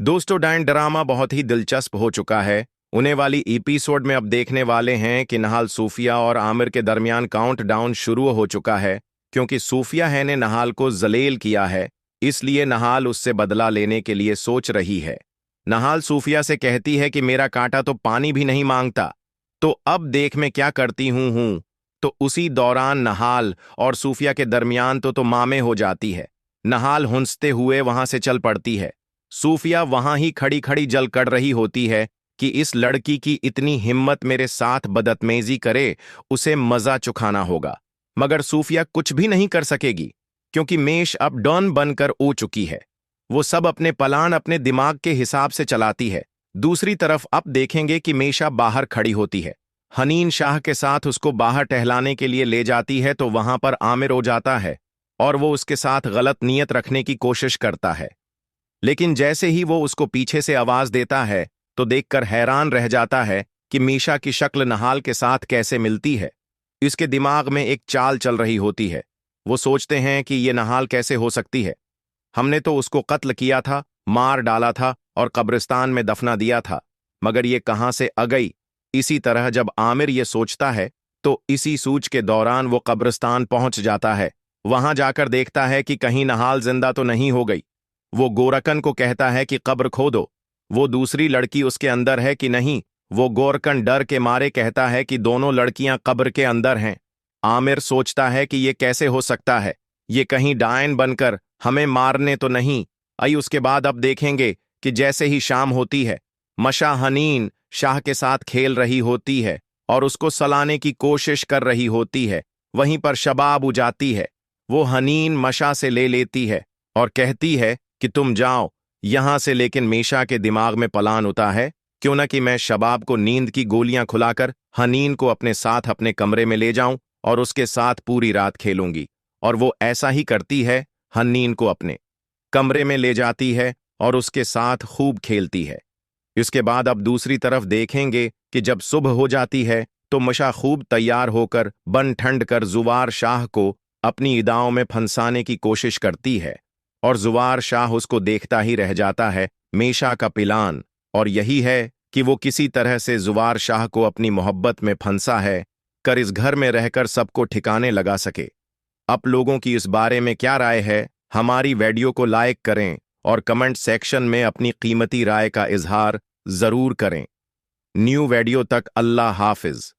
दोस्तों, डायन ड्रामा बहुत ही दिलचस्प हो चुका है। उन्हें वाली एपिसोड में अब देखने वाले हैं कि नहाल सूफिया और आमिर के दरमियान काउंटडाउन शुरू हो चुका है, क्योंकि सूफिया है ने नहाल को जलील किया है। इसलिए नहाल उससे बदला लेने के लिए सोच रही है। नहाल सूफिया से कहती है कि मेरा कांटा तो पानी भी नहीं मांगता, तो अब देख मैं क्या करती हूं। तो उसी दौरान नहाल और सूफिया के दरमियान तो मामे हो जाती है। नहाल हुंसते हुए वहां से चल पड़ती है। सूफिया वहां ही खड़ी खड़ी जल कर रही होती है कि इस लड़की की इतनी हिम्मत मेरे साथ बदतमीजी करे, उसे मजा चुखाना होगा। मगर सूफिया कुछ भी नहीं कर सकेगी, क्योंकि मेष अब डॉन बनकर ओ चुकी है। वो सब अपने प्लान अपने दिमाग के हिसाब से चलाती है। दूसरी तरफ अब देखेंगे कि मेषा बाहर खड़ी होती है। हनीन शाह के साथ उसको बाहर टहलाने के लिए ले जाती है, तो वहां पर आमिर हो जाता है और वो उसके साथ गलत नीयत रखने की कोशिश करता है। लेकिन जैसे ही वो उसको पीछे से आवाज देता है, तो देखकर हैरान रह जाता है कि मीशा की शक्ल नहाल के साथ कैसे मिलती है। इसके दिमाग में एक चाल चल रही होती है। वो सोचते हैं कि ये नहाल कैसे हो सकती है। हमने तो उसको कत्ल किया था, मार डाला था और कब्रिस्तान में दफना दिया था, मगर ये कहां से आ गई। इसी तरह जब आमिर ये सोचता है, तो इसी सूच के दौरान वो कब्रिस्तान पहुंच जाता है। वहां जाकर देखता है कि कहीं नहाल जिंदा तो नहीं हो गई। वो गोरकन को कहता है कि कब्र खोदो। वो दूसरी लड़की उसके अंदर है कि नहीं। वो गोरकन डर के मारे कहता है कि दोनों लड़कियां कब्र के अंदर हैं। आमिर सोचता है कि ये कैसे हो सकता है, ये कहीं डायन बनकर हमें मारने तो नहीं आई। उसके बाद अब देखेंगे कि जैसे ही शाम होती है, मशा हनीन शाह के साथ खेल रही होती है और उसको सलाने की कोशिश कर रही होती है। वहीं पर शबाब उजाती है। वो हनीन मशा से ले लेती है और कहती है कि तुम जाओ यहां से। लेकिन मीशा के दिमाग में प्लान होता है, क्यों न कि मैं शबाब को नींद की गोलियां खुलाकर हनीन को अपने साथ अपने कमरे में ले जाऊं और उसके साथ पूरी रात खेलूंगी। और वो ऐसा ही करती है। हनीन को अपने कमरे में ले जाती है और उसके साथ खूब खेलती है। इसके बाद अब दूसरी तरफ देखेंगे कि जब सुबह हो जाती है, तो मशा खूब तैयार होकर बन ठंड कर जुवार शाह को अपनी इदाओं में फंसाने की कोशिश करती है। और जुवार शाह उसको देखता ही रह जाता है। मेशा का प्लान और यही है कि वो किसी तरह से जुवार शाह को अपनी मोहब्बत में फंसा है कर इस घर में रहकर सबको ठिकाने लगा सके। आप लोगों की इस बारे में क्या राय है? हमारी वीडियो को लाइक करें और कमेंट सेक्शन में अपनी कीमती राय का इजहार जरूर करें। न्यू वीडियो तक अल्लाह हाफिज।